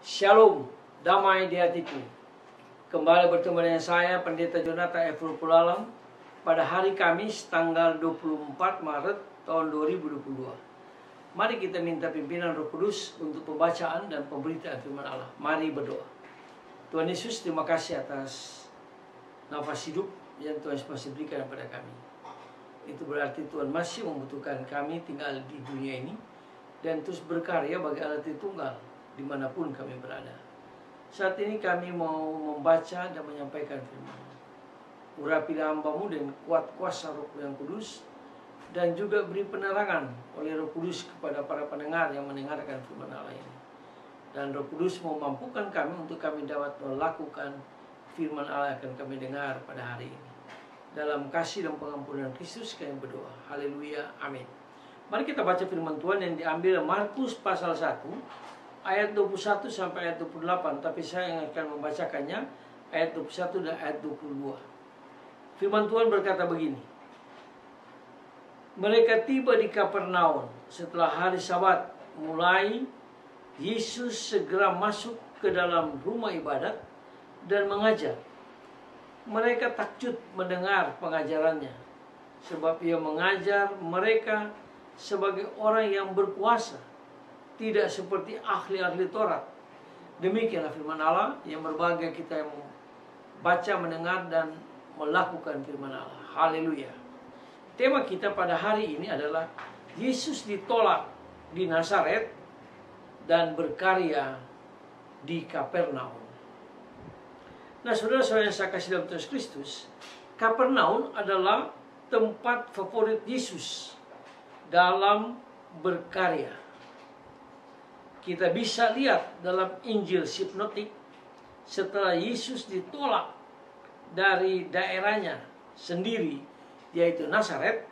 Shalom, damai di hatiku. Kembali bertemu dengan saya, Pendeta Jonathan Efrul Pulalam, pada hari Kamis, tanggal 24 Maret tahun 2022. Mari kita minta pimpinan Roh Kudus untuk pembacaan dan pemberitaan firman Allah. Mari berdoa. Tuhan Yesus, terima kasih atas nafas hidup yang Tuhan masih berikan kepada kami. Itu berarti Tuhan masih membutuhkan kami tinggal di dunia ini dan terus berkarya bagi Allah Tritunggal dimanapun kami berada. Saat ini kami mau membaca dan menyampaikan firman. Urapilah hamba-Mu dengan kuat kuasa Roh yang Kudus, dan juga beri penerangan oleh Roh Kudus kepada para pendengar yang mendengarkan firman Allah ini. Dan Roh Kudus memampukan kami untuk kami dapat melakukan firman Allah yang akan kami dengar pada hari ini. Dalam kasih dan pengampunan Kristus kami berdoa. Haleluya, amin. Mari kita baca firman Tuhan yang diambil Markus pasal 1 ayat 21 sampai ayat 28, tapi saya yang akan membacakannya ayat 21 dan ayat 22. Firman Tuhan berkata begini. Mereka tiba di Kapernaum setelah hari Sabat mulai. Yesus segera masuk ke dalam rumah ibadat dan mengajar. Mereka takjub mendengar pengajarannya, sebab ia mengajar mereka sebagai orang yang berkuasa, tidak seperti ahli-ahli Taurat. Demikianlah firman Allah yang berbahagia kita yang membaca, mendengar, dan melakukan firman Allah. Haleluya. Tema kita pada hari ini adalah Yesus ditolak di Nazaret dan berkarya di Kapernaum. Nah, saudara-saudara yang saya kasih dalam Tuhan Kristus, Kapernaum adalah tempat favorit Yesus dalam berkarya. Kita bisa lihat dalam Injil Sinoptik, setelah Yesus ditolak dari daerahnya sendiri, yaitu Nazaret,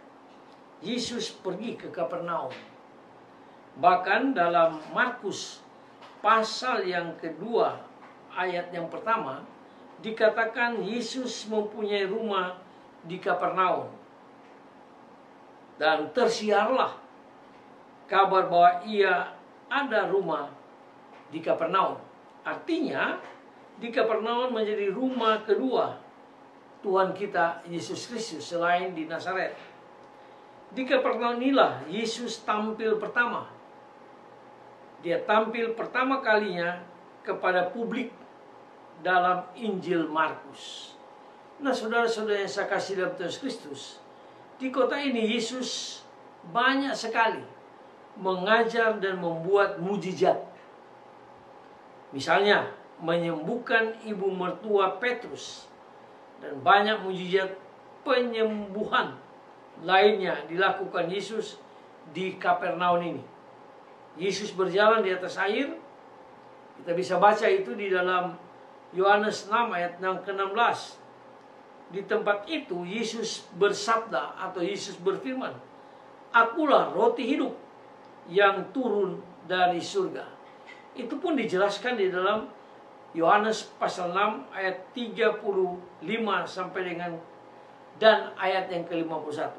Yesus pergi ke Kapernaum. Bahkan dalam Markus pasal yang kedua ayat yang pertama dikatakan Yesus mempunyai rumah di Kapernaum. Dan tersiarlah kabar bahwa ia ada rumah di Kapernaum. Artinya di Kapernaum menjadi rumah kedua Tuhan kita Yesus Kristus selain di Nazaret. Di Kapernaum inilah Yesus tampil pertama. Dia tampil pertama kalinya kepada publik dalam Injil Markus. Nah, saudara-saudara yang saya kasih dalam Tuhan Kristus, di kota ini Yesus banyak sekali mengajar dan membuat mujizat. Misalnya menyembuhkan ibu mertua Petrus, dan banyak mujizat penyembuhan lainnya dilakukan Yesus di Kapernaum ini. Yesus berjalan di atas air. Kita bisa baca itu di dalam Yohanes 6 ayat yang ke-16. Di tempat itu Yesus bersabda atau Yesus berfirman, "Akulah roti hidup yang turun dari surga." Itu pun dijelaskan di dalam Yohanes pasal 6 ayat 35 sampai dengan dan ayat yang ke-51.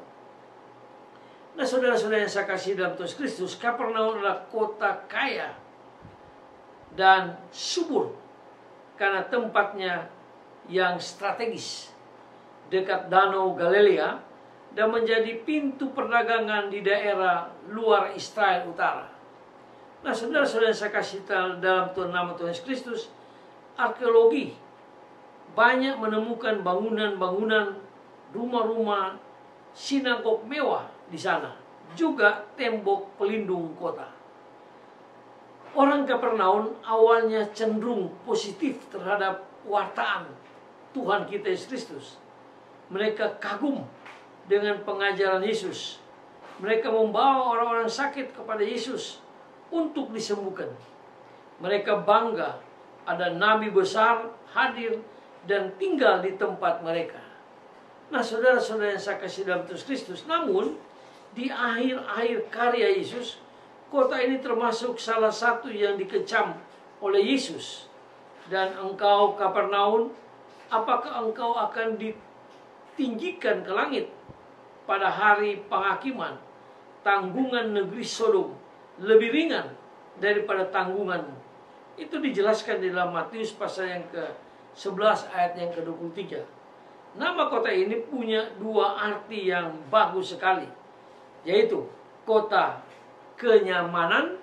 Nah, saudara-saudara yang saya kasih dalam Tuhan Kristus, Kapernaum adalah kota kaya dan subur karena tempatnya yang strategis dekat Danau Galilea dan menjadi pintu perdagangan di daerah luar Israel Utara. Nah, saudara-saudara yang saya kasih dalam nama Tuhan Kristus, arkeologi banyak menemukan bangunan-bangunan, rumah-rumah, sinagog mewah di sana, juga tembok pelindung kota. Orang Kapernaum awalnya cenderung positif terhadap wartaan Tuhan kita Yesus Kristus. Mereka kagum dengan pengajaran Yesus. Mereka membawa orang-orang sakit kepada Yesus untuk disembuhkan. Mereka bangga ada nabi besar hadir dan tinggal di tempat mereka. Nah, saudara-saudara yang saya kasih dalam Tuhan Kristus, namun di akhir-akhir karya Yesus, kota ini termasuk salah satu yang dikecam oleh Yesus. Dan engkau Kapernaum, apakah engkau akan ditinggikan ke langit pada hari penghakiman? Tanggungan negeri Sodom lebih ringan daripada tanggunganmu. Itu dijelaskan di dalam Matius pasal yang ke-11 ayat yang ke-23. Nama kota ini punya dua arti yang bagus sekali, yaitu kota kenyamanan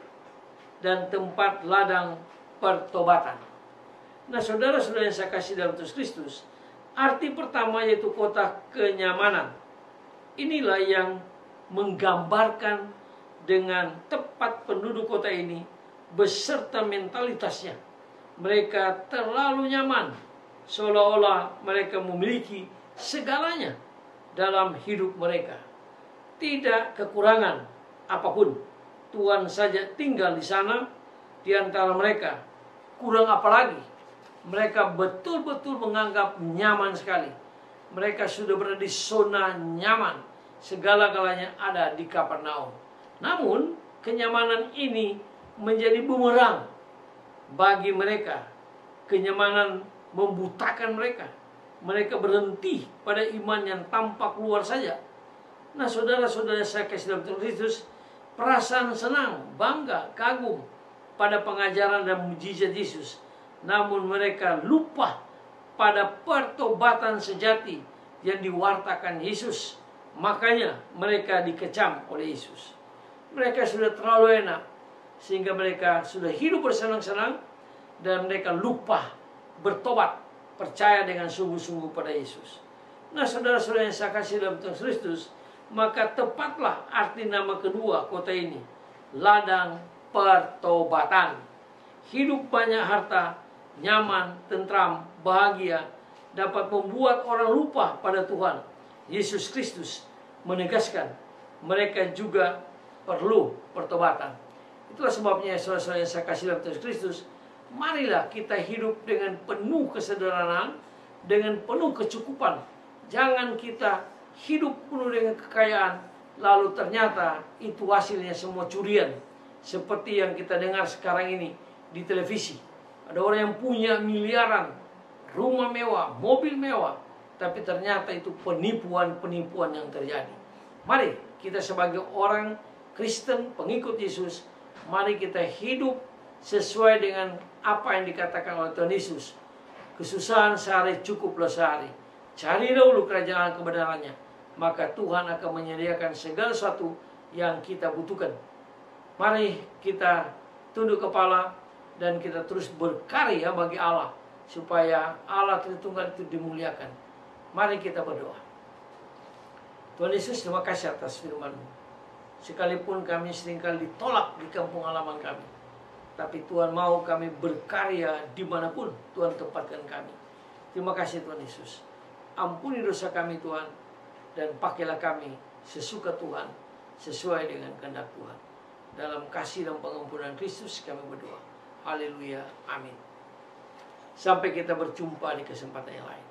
dan tempat ladang pertobatan. Nah, saudara-saudara yang saya kasih dalam Tuhan Kristus, arti pertama yaitu kota kenyamanan. Inilah yang menggambarkan dengan tepat penduduk kota ini beserta mentalitasnya. Mereka terlalu nyaman, seolah-olah mereka memiliki segalanya dalam hidup mereka. Tidak kekurangan apapun. Tuhan saja tinggal di sana, di antara mereka. Kurang apa lagi? Mereka betul-betul menganggap nyaman sekali. Mereka sudah berada di zona nyaman. Segala-galanya ada di Kapernaum. Namun, kenyamanan ini menjadi bumerang bagi mereka. Kenyamanan membutakan mereka. Mereka berhenti pada iman yang tampak luar saja. Nah, saudara-saudara saya kasih dalam Tuhan Kristus, perasaan senang, bangga, kagum pada pengajaran dan mujizat Yesus. Namun mereka lupa pada pertobatan sejati yang diwartakan Yesus. Makanya mereka dikecam oleh Yesus. Mereka sudah terlalu enak, sehingga mereka sudah hidup bersenang-senang, dan mereka lupa bertobat, percaya dengan sungguh-sungguh pada Yesus. Nah, saudara-saudara yang saya kasih dalam Tuhan Kristus, maka tepatlah arti nama kedua kota ini, ladang pertobatan. Hidup banyak harta, nyaman, tentram, bahagia dapat membuat orang lupa pada Tuhan. Yesus Kristus menegaskan mereka juga perlu pertobatan. Itulah sebabnya saudara-saudara yang saya kasih dalam Tuhan Kristus, marilah kita hidup dengan penuh kesederhanaan, dengan penuh kecukupan. Jangan kita hidup penuh dengan kekayaan, lalu ternyata itu hasilnya semua curian. Seperti yang kita dengar sekarang ini di televisi. Ada orang yang punya miliaran, rumah mewah, mobil mewah, tapi ternyata itu penipuan-penipuan yang terjadi. Mari kita sebagai orang Kristen, pengikut Yesus, mari kita hidup sesuai dengan apa yang dikatakan oleh Tuhan Yesus. Kesusahan sehari cukuplah sehari. Cari dahulu kerajaan kebenarannya, maka Tuhan akan menyediakan segala sesuatu yang kita butuhkan. Mari kita tunduk kepala dan kita terus berkarya bagi Allah, supaya Allah Tritunggal itu dimuliakan. Mari kita berdoa. Tuhan Yesus, terima kasih atas firman-Mu. Sekalipun kami seringkali ditolak di kampung halaman kami, tapi Tuhan mau kami berkarya dimanapun Tuhan tempatkan kami. Terima kasih Tuhan Yesus. Ampuni dosa kami Tuhan, dan pakailah kami sesuka Tuhan, sesuai dengan kehendak Tuhan. Dalam kasih dan pengampunan Kristus kami berdoa. Haleluya. Amin. Sampai kita berjumpa di kesempatan yang lain.